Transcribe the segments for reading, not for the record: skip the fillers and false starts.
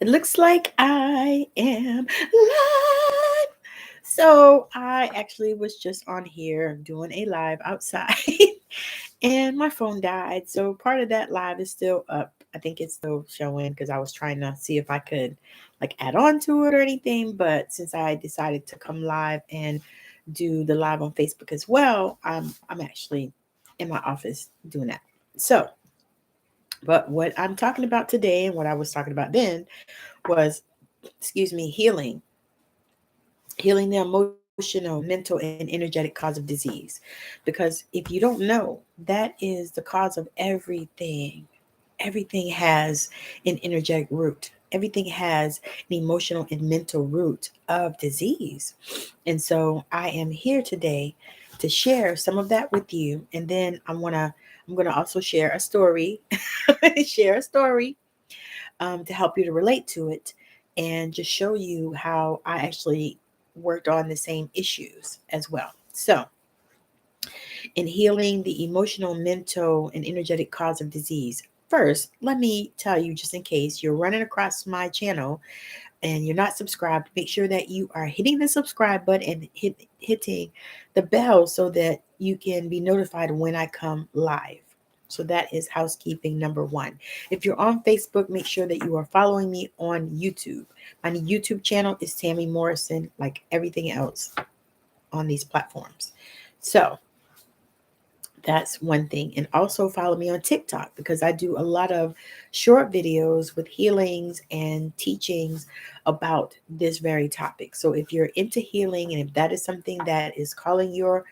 It looks like I am live. So I actually was just on here doing a live outside and my phone died. So part of that live is still up. I think it's still showing because I was trying to see if I could like add on to it or anything. But since I decided to come live and do the live on Facebook as well, I'm actually in my office doing that. So, but what I'm talking about today and what I was talking about then was, excuse me, healing the emotional, mental, and energetic cause of disease. Because if you don't know, that is the cause of everything. Everything has an energetic root. Everything has an emotional and mental root of disease. And so I am here today to share some of that with you. And then I'm gonna also share a story, share a story to help you to relate to it and just show you how I actually worked on the same issues as well. So, in healing the emotional, mental, and energetic cause of disease, first, let me tell you just in case you're running across my channel and you're not subscribed, make sure that you are hitting the subscribe button and hitting the bell so that you can be notified when I come live. So that is housekeeping number one. If you're on Facebook, make sure that you are following me on YouTube. My YouTube channel is Tammy Morrison, like everything else on these platforms. So that's one thing. And also follow me on TikTok because I do a lot of short videos with healings and teachings about this very topic. So if you're into healing and if that is something that is calling your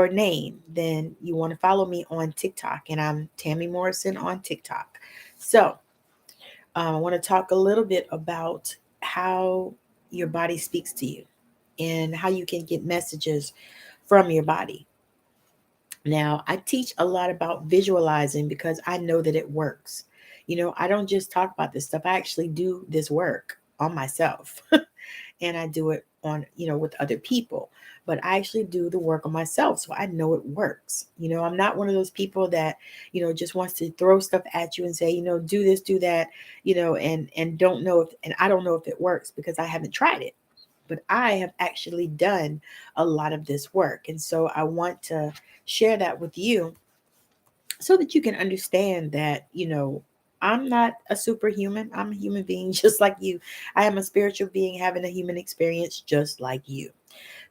name, then you want to follow me on TikTok. And I'm Tammy Morrison on TikTok. So I want to talk a little bit about how your body speaks to you and how you can get messages from your body. Now, I teach a lot about visualizing because I know that it works. I don't just talk about this stuff, I actually do this work on myself and I do it on, with other people. But I actually do the work on myself. So I know it works. I'm not one of those people that, just wants to throw stuff at you and say, do this, do that, and don't know if, and I don't know if it works because I haven't tried it, but I have actually done a lot of this work. And so I want to share that with you so that you can understand that, I'm not a superhuman. I'm a human being just like you. I am a spiritual being having a human experience just like you.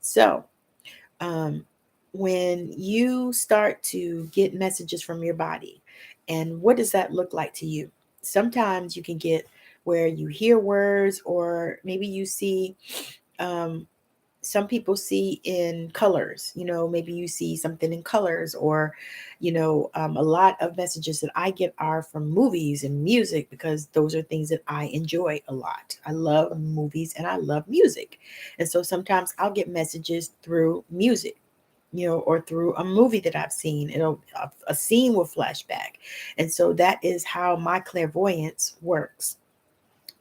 So, um, when you start to get messages from your body, and what does that look like to you? Sometimes you can get where you hear words, or maybe you see um, some people see in colors, maybe you see something in colors, or a lot of messages that I get are from movies and music because those are things that I enjoy a lot. I love movies and I love music, and so sometimes I'll get messages through music, or through a movie that I've seen. A scene will flash back, and so that is how my clairvoyance works.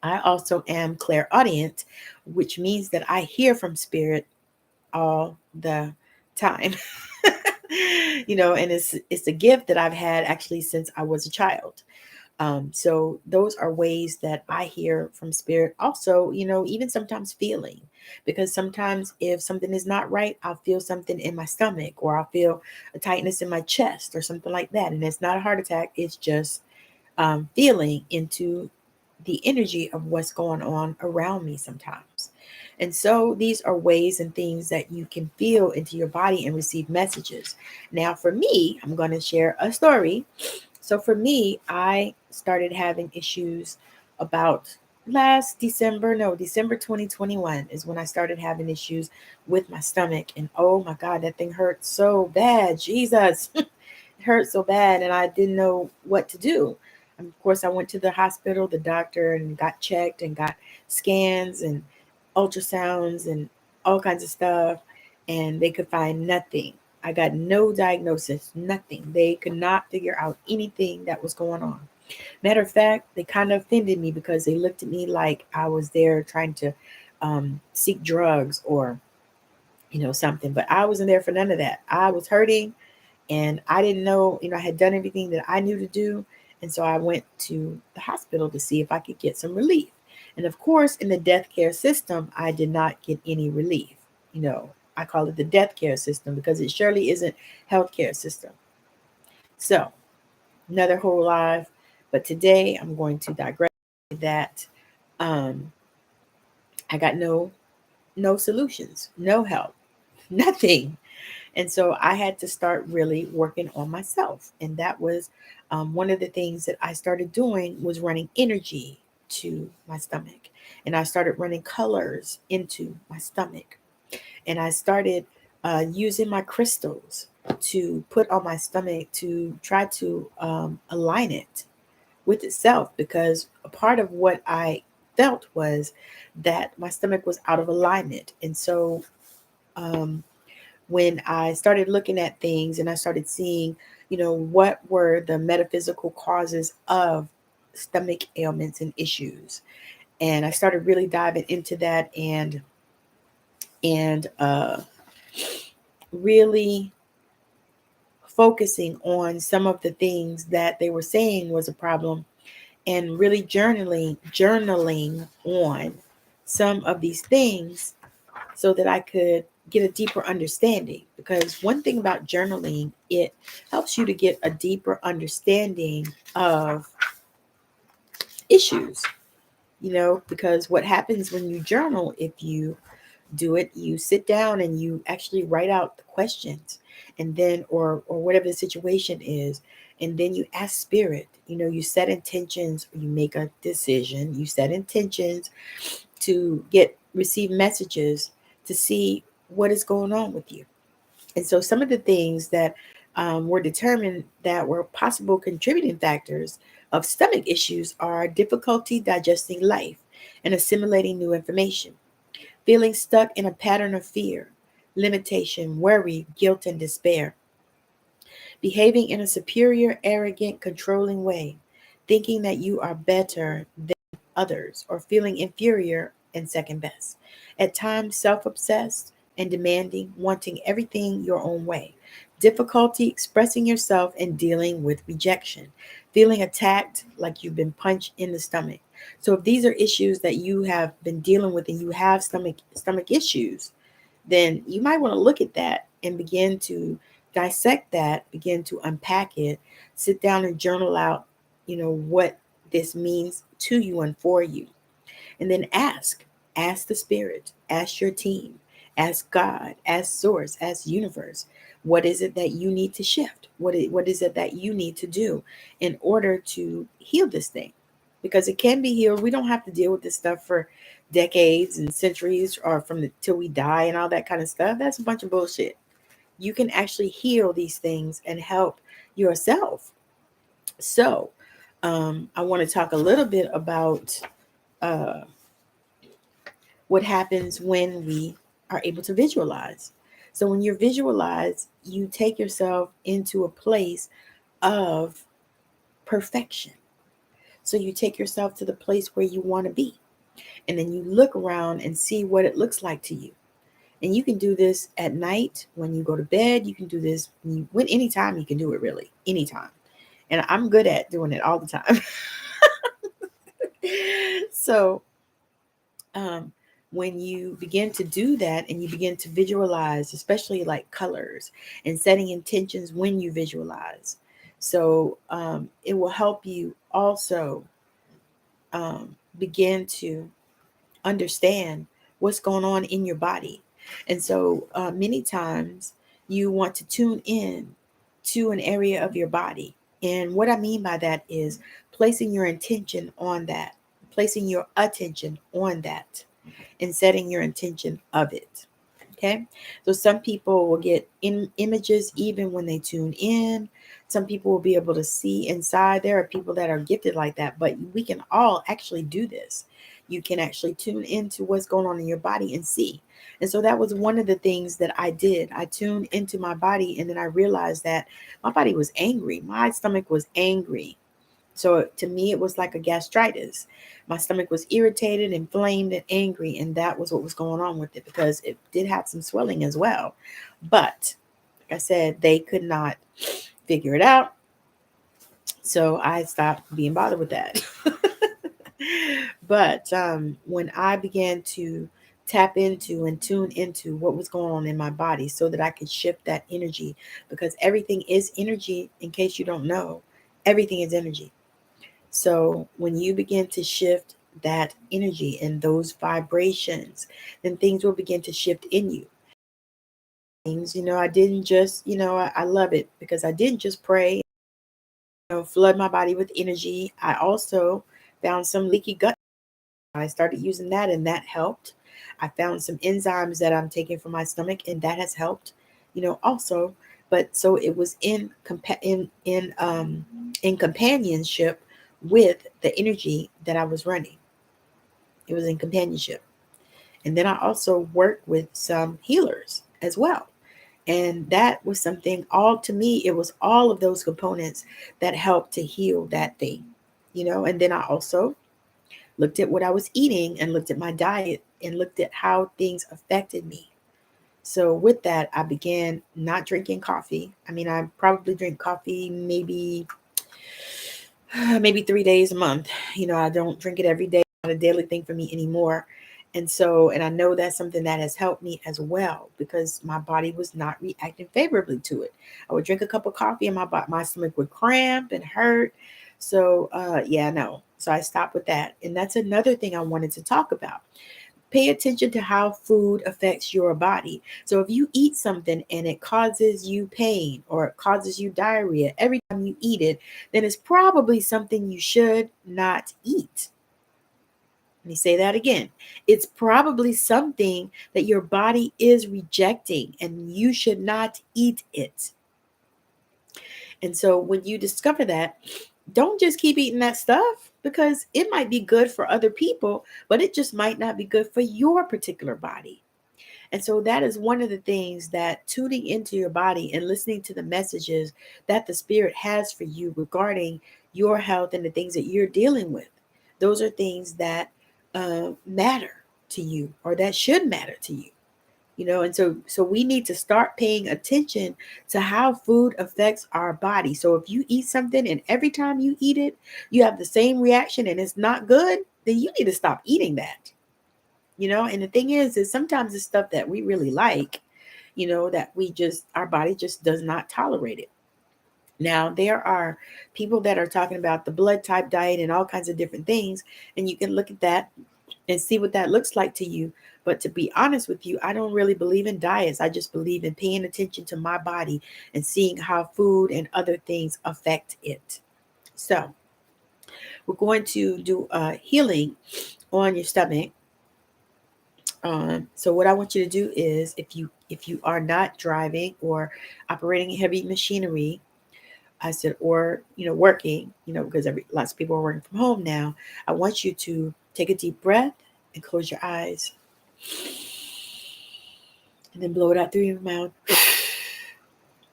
I also am clairaudient, which means that I hear from spirit all the time. And it's a gift that I've had actually since I was a child. So those are ways that I hear from spirit. Also, even sometimes feeling, because sometimes if something is not right, I'll feel something in my stomach, or I'll feel a tightness in my chest or something like that. And it's not a heart attack. It's just feeling into the energy of what's going on around me sometimes. And so these are ways and things that you can feel into your body and receive messages. Now, for me, I'm going to share a story. So, for me, I started having issues about last December, no, December 2021 is when I started having issues with my stomach. And oh my God, that thing hurt so bad. Jesus. It hurt so bad and I didn't know what to do. And of course, I went to the hospital, the doctor, and got checked and got scans and ultrasounds and all kinds of stuff. And they could find nothing. I got no diagnosis, nothing. They could not figure out anything that was going on. Matter of fact, they kind of offended me because they looked at me like I was there trying to seek drugs or, something. But I wasn't there for none of that. I was hurting and I didn't know, I had done everything that I knew to do. And so I went to the hospital to see if I could get some relief. And of course, in the death care system, I did not get any relief. I call it the death care system because it surely isn't healthcare system. So another whole life. But today I'm going to digress that um, I got no solutions, no help, nothing. And so I had to start really working on myself. And that was one of the things that I started doing was running energy to my stomach. And I started running colors into my stomach. And I started using my crystals to put on my stomach to try to align it with itself, because a part of what I felt was that my stomach was out of alignment. And so um, when I started looking at things and I started seeing, what were the metaphysical causes of stomach ailments and issues, and I started really diving into that and really focusing on some of the things that they were saying was a problem, and really journaling on some of these things so that I could get a deeper understanding. Because one thing about journaling, it helps you to get a deeper understanding of issues, because what happens when you journal, if you do it, you sit down and you actually write out the questions, and then or whatever the situation is, and then you ask spirit, you set intentions, you make a decision, you set intentions to receive messages to see what is going on with you. And so some of the things that were determined that were possible contributing factors of stomach issues are difficulty digesting life and assimilating new information, feeling stuck in a pattern of fear, limitation, worry, guilt, and despair, behaving in a superior, arrogant, controlling way, thinking that you are better than others, or feeling inferior and second best. At times, self obsessed and demanding, wanting everything your own way. Difficulty expressing yourself and dealing with rejection. Feeling attacked like you've been punched in the stomach. So, if these are issues that you have been dealing with and you have stomach issues, then you might want to look at that and begin to dissect that, begin to unpack it, sit down and journal out, what this means to you and for you. And then ask the spirit, ask your team, ask God, ask source, ask universe. What is it that you need to shift? What is it that you need to do in order to heal this thing? Because it can be healed. We don't have to deal with this stuff for decades and centuries, or till we die and all that kind of stuff. That's a bunch of bullshit. You can actually heal these things and help yourself. So, I want to talk a little bit about uh, what happens when we are able to visualize. So when you visualize, you take yourself into a place of perfection. So you take yourself to the place where you want to be. And then you look around and see what it looks like to you. And you can do this at night when you go to bed. You can do this anytime you can do it, really, anytime. And I'm good at doing it all the time. So um, when you begin to do that and you begin to visualize, especially like colors and setting intentions when you visualize, so it will help you also begin to understand what's going on in your body. And so many times you want to tune in to an area of your body. And what I mean by that is placing your intention on that, placing your attention on that, and setting your intention of it. Okay. So some people will get images even when they tune in. Some people will be able to see inside. There are people that are gifted like that, but we can all actually do this. You can actually tune into what's going on in your body and see. And so that was one of the things that I did. I tuned into my body, and then I realized that my body was angry. My stomach was angry. So to me, it was like a gastritis. My stomach was irritated, inflamed, and angry. And that was what was going on with it, because it did have some swelling as well. But like I said, they could not figure it out. So I stopped being bothered with that. But when I began to tap into and tune into what was going on in my body so that I could shift that energy, because everything is energy, in case you don't know, everything is energy. So when you begin to shift that energy and those vibrations, then things will begin to shift in you. Things, I didn't just, I love it because I didn't just pray, flood my body with energy. I also found some leaky gut. I started using that and that helped. I found some enzymes that I'm taking from my stomach and that has helped, also. But so it was in companionship with the energy that I was running. It was in companionship. And then I also worked with some healers as well. And that was something, all to me, it was all of those components that helped to heal that thing, And then I also looked at what I was eating and looked at my diet and looked at how things affected me. So with that, I began not drinking coffee. I mean, I probably drink coffee maybe 3 days a month. I don't drink it every day. It's not a daily thing for me anymore. And I know that's something that has helped me as well because my body was not reacting favorably to it. I would drink a cup of coffee and my stomach would cramp and hurt. So, yeah, no. So I stopped with that. And that's another thing I wanted to talk about. Pay attention to how food affects your body. So if you eat something and it causes you pain or it causes you diarrhea every time you eat it, then it's probably something you should not eat. Let me say that again. It's probably something that your body is rejecting and you should not eat it. And so when you discover that, don't just keep eating that stuff because it might be good for other people, but it just might not be good for your particular body. And so that is one of the things that tuning into your body and listening to the messages that the spirit has for you regarding your health and the things that you're dealing with. Those are things that matter to you or that should matter to you. And so we need to start paying attention to how food affects our body. So if you eat something and every time you eat it you have the same reaction and it's not good, then you need to stop eating that. And the thing is sometimes it's stuff that we really like, that our body just does not tolerate it. Now there are people that are talking about the blood type diet and all kinds of different things, and you can look at that and see what that looks like to you. But to be honest with you, I don't really believe in diets. I just believe in paying attention to my body and seeing how food and other things affect it. So we're going to do a healing on your stomach. So what I want you to do is if you are not driving or operating heavy machinery, I said, or working, because lots of people are working from home now. I want you to take a deep breath and close your eyes. And then blow it out through your mouth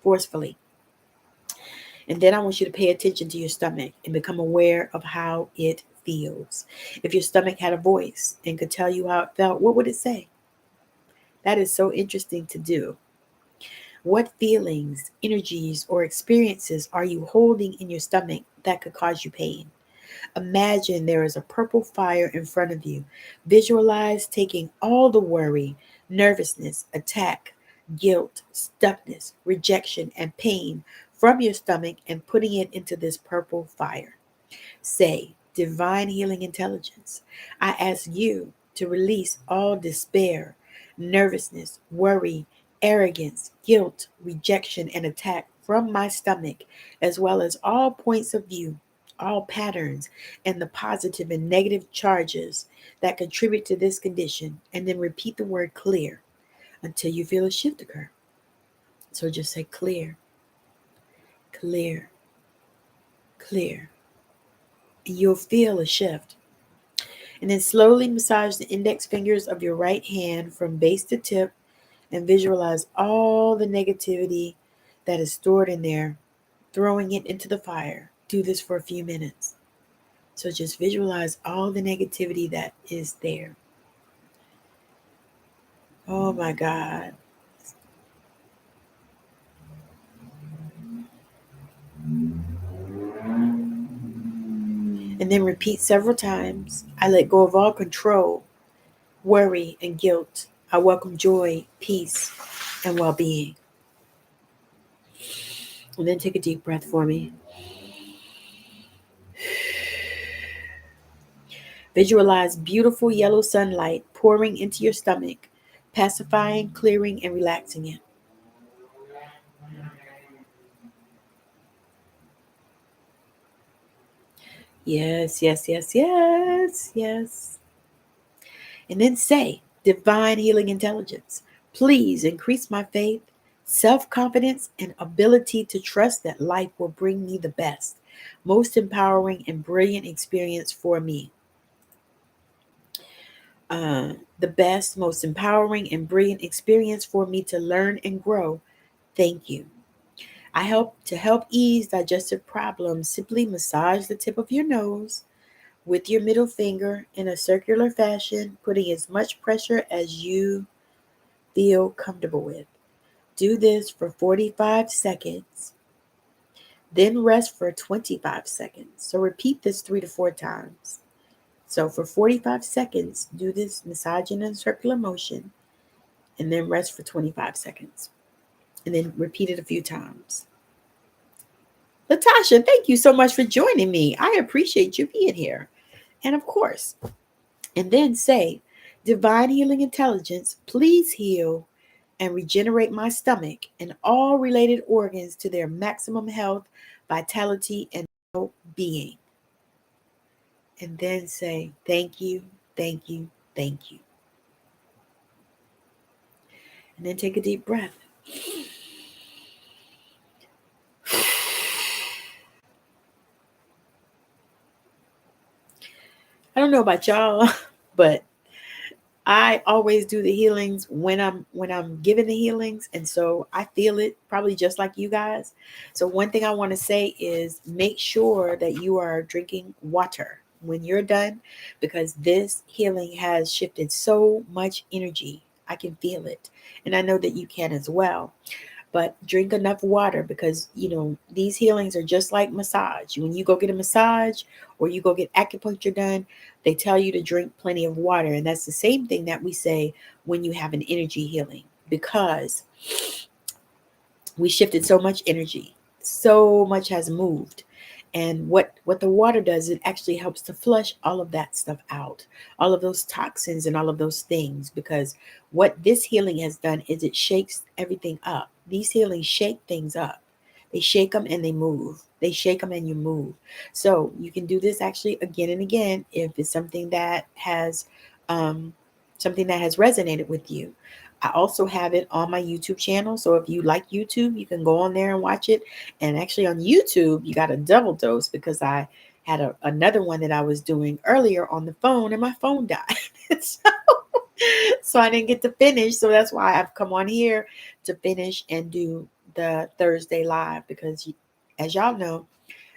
forcefully. And then I want you to pay attention to your stomach and become aware of how it feels. If your stomach had a voice and could tell you how it felt, what would it say? That is so interesting to do. What feelings, energies, or experiences are you holding in your stomach that could cause you pain? Imagine there is a purple fire in front of you. Visualize taking all the worry, nervousness, attack, guilt, stuckness, rejection, and pain from your stomach and putting it into this purple fire. Say, Divine Healing Intelligence, I ask you to release all despair, nervousness, worry, arrogance, guilt, rejection, and attack from my stomach, as well as all points of view, all patterns, and the positive and negative charges that contribute to this condition, and then repeat the word clear until you feel a shift occur. So just say clear, clear, clear. And you'll feel a shift. And then slowly massage the index fingers of your right hand from base to tip and visualize all the negativity that is stored in there, throwing it into the fire. Do this for a few minutes. So just visualize all the negativity that is there. Oh my God. And then repeat several times. I let go of all control, worry, and guilt. I welcome joy, peace, and well being. And then take a deep breath for me. Visualize beautiful yellow sunlight pouring into your stomach, pacifying, clearing, and relaxing it. Yes, yes, yes, yes, yes. And then say, Divine Healing Intelligence, please increase my faith, self confidence, and ability to trust that life will bring me the best, most empowering, and brilliant experience for me. The best, most empowering, and brilliant experience for me to learn and grow. Thank you. I help to help ease digestive problems. Simply massage the tip of your nose with your middle finger in a circular fashion, putting as much pressure as you feel comfortable with. Do this for 45 seconds, then rest for 25 seconds. So repeat this 3 to 4 times. So for 45 seconds, do this massaging in a circular motion, and then rest for 25 seconds. And then repeat it a few times. Latasha, thank you so much for joining me. I appreciate you being here. And of course, and then say, Divine Healing Intelligence, please heal and regenerate my stomach and all related organs to their maximum health, vitality, and well-being. And then say, thank you, thank you, thank you. And then take a deep breath. I don't know about y'all, but I always do the healings when I'm giving the healings, and so I feel it probably just like you guys. So one thing I want to say is make sure that you are drinking water when you're done, because this healing has shifted so much energy. I can feel it, and I know that you can as well. But drink enough water, because these healings are just like massage. When you go get a massage or you go get acupuncture done, they tell you to drink plenty of water. And that's the same thing that we say when you have an energy healing, because we shifted so much energy, so much has moved. And what the water does, it actually helps to flush all of that stuff out, all of those toxins and all of those things. Because what this healing has done is it shakes everything up. These healings shake things up. They shake them and they move. They shake them and you move. So you can do this actually again and again if it's um, something that has resonated with you. I also have it on my YouTube channel. So if you like YouTube, you can go on there and watch it. And actually on YouTube, you got a double dose, because I had another one that I was doing earlier on the phone and my phone died. so, so I didn't get to finish. So that's why I've come on here to finish and do the Thursday live, because as y'all know,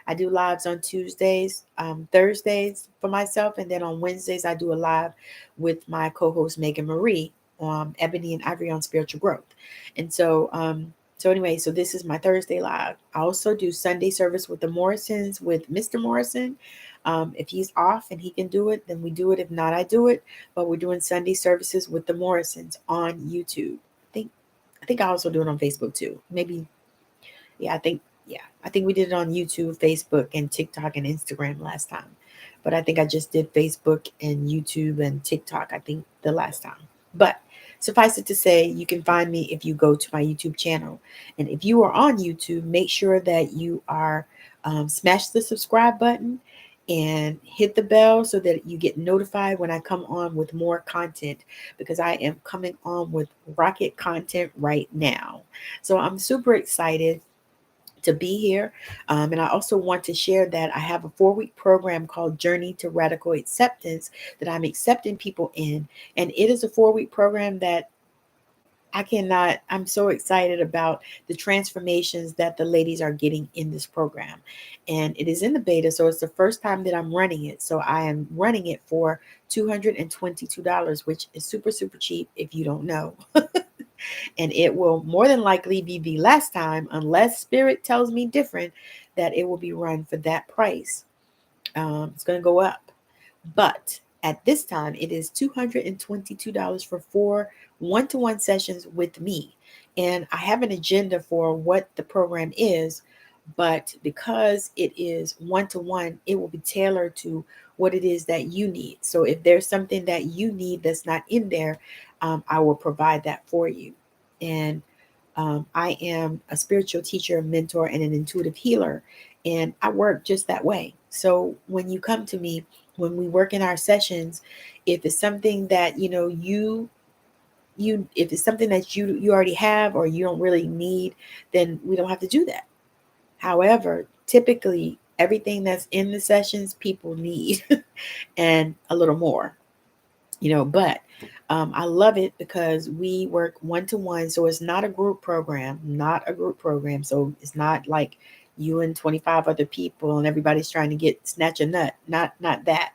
I do lives on Tuesdays, Thursdays for myself, and then on Wednesdays I do a live with my co-host Megan Marie, Ebony and Ivory on spiritual growth. And so anyway, so this is my Thursday live. I also do Sunday service with the Morrisons with Mr. Morrison. If he's off and he can do it, then we do it. If not, I do it. But we're doing Sunday services with the Morrisons on YouTube. I think I also do it on Facebook too. Maybe, yeah, I think we did it on YouTube, Facebook, and TikTok and Instagram last time. But I think I just did Facebook and YouTube and TikTok, I think, the last time. But suffice it to say, you can find me if you go to my YouTube channel. And if you are on YouTube, make sure that you are smash the subscribe button and hit the bell so that you get notified when I come on with more content, because I am coming on with rocket content right now. So I'm super excited to be here. And I also want to share that I have a 4-week program called Journey to Radical Acceptance that I'm accepting people in. And it is a 4-week program that I'm so excited about the transformations that the ladies are getting in this program. And it is in the beta, so it's the first time that I'm running it. So I am running it for $222, which is super, super cheap if you don't know. And it will more than likely be the last time, unless spirit tells me different, that it will be run for that price. It's going to go up. But at this time, it is $222 for 4 one-to-one sessions with me. And I have an agenda for what the program is, but because it is one-to-one, it will be tailored to what it is that you need. So if there's something that you need that's not in there, I will provide that for you. And I am a spiritual teacher, mentor, and an intuitive healer, and I work just that way. So when you come to me, when we work in our sessions, if it's something that you if it's something that you already have or you don't really need, then we don't have to do that. However, typically everything that's in the sessions people need and a little more. But I love it because we work one-to-one. So it's not a group program, So it's not like you and 25 other people and everybody's trying to snatch a nut. Not that.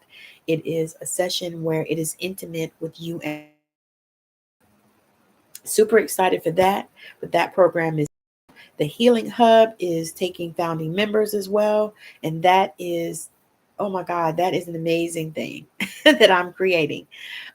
It is a session where it is intimate with you. And super excited for that. But that program is the Healing Hub is taking founding members as well. And that is, oh my God, that is an amazing thing that I'm creating.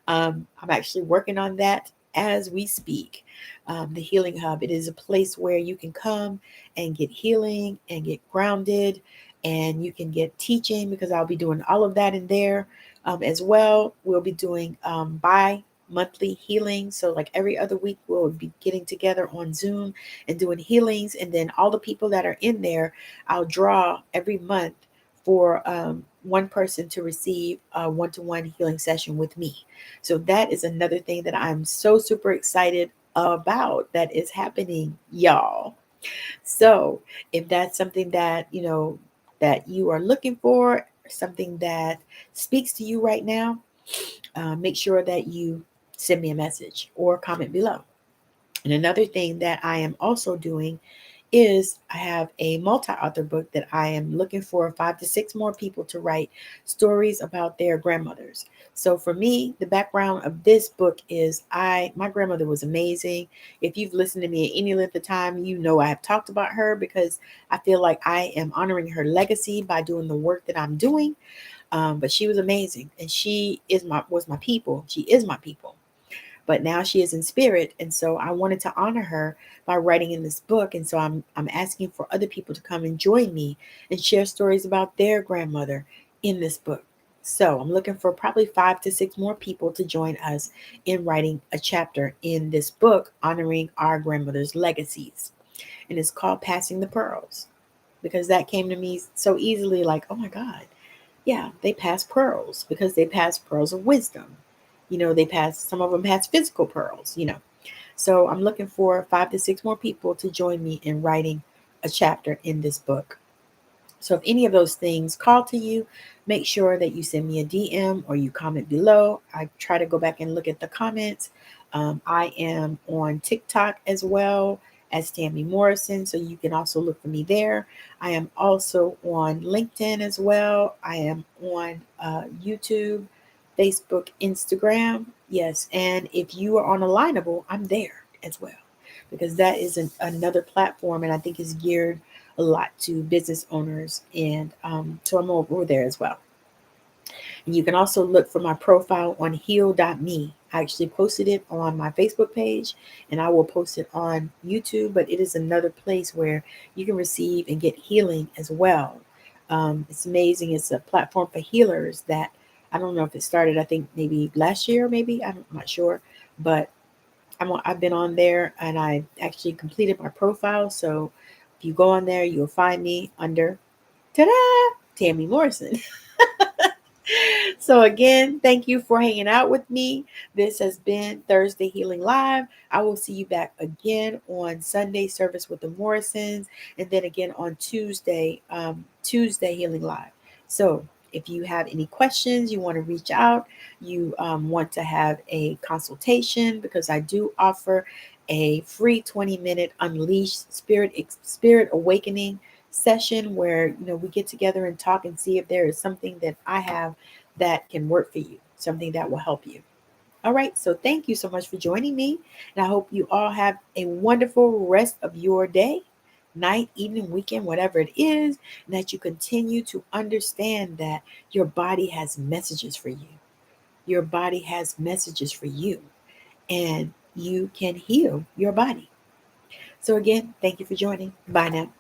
I'm actually working on that as we speak. The Healing Hub, it is a place where you can come and get healing and get grounded, and you can get teaching, because I'll be doing all of that in there as well. We'll be doing bi-monthly healing. So like every other week, we'll be getting together on Zoom and doing healings. And then all the people that are in there, I'll draw every month for one person to receive a one-to-one healing session with me. So that is another thing that I'm so super excited about that is happening, y'all. So if that's something that that you are looking for, something that speaks to you right now, make sure that you send me a message or comment below. And another thing that I am also doing is I have a multi-author book that I am looking for 5 to 6 more people to write stories about their grandmothers. So for me, the background of this book is my grandmother was amazing. If you've listened to me at any length of time, you know I have talked about her because I feel like I am honoring her legacy by doing the work that I'm doing. But she was amazing, and she was my people. She is my people, but now she is in spirit. And so I wanted to honor her by writing in this book. And so I'm asking for other people to come and join me and share stories about their grandmother in this book. So I'm looking for probably 5 to 6 more people to join us in writing a chapter in this book honoring our grandmother's legacies. And it's called Passing the Pearls, because that came to me so easily, like, oh my God, yeah, they pass pearls because they pass pearls of wisdom. Some of them pass physical pearls. So I'm looking for 5 to 6 more people to join me in writing a chapter in this book. So if any of those things call to you, make sure that you send me a DM or you comment below. I try to go back and look at the comments. I am on TikTok as well as Tammy Morrison, so you can also look for me there. I am also on LinkedIn as well. I am on YouTube, Facebook, Instagram. Yes, and if you are on Alignable, I'm there as well, because that is another platform, and I think is geared a lot to business owners, and so I'm over there as well. And you can also look for my profile on heal.me. I actually posted it on my Facebook page, and I will post it on YouTube, but it is another place where you can receive and get healing as well. It's amazing. It's a platform for healers that I don't know if it started, I think maybe last year, maybe, I'm not sure, but I've been on there, and I actually completed my profile. So if you go on there, you'll find me under, ta-da, Tammy Morrison. So again, thank you for hanging out with me. This has been Thursday Healing Live. I will see you back again on Sunday service with the Morrisons, and then again on Tuesday Healing Live. So if you have any questions, you want to reach out, you want to have a consultation, because I do offer a free 20-minute Unleash Spirit Awakening session where we get together and talk and see if there is something that I have that can work for you, something that will help you. All right, so thank you so much for joining me, and I hope you all have a wonderful rest of your day. night, evening, weekend, whatever it is, and that you continue to understand that your body has messages for you. Your body has messages for you, and you can heal your body. So again, thank you for joining. Bye now.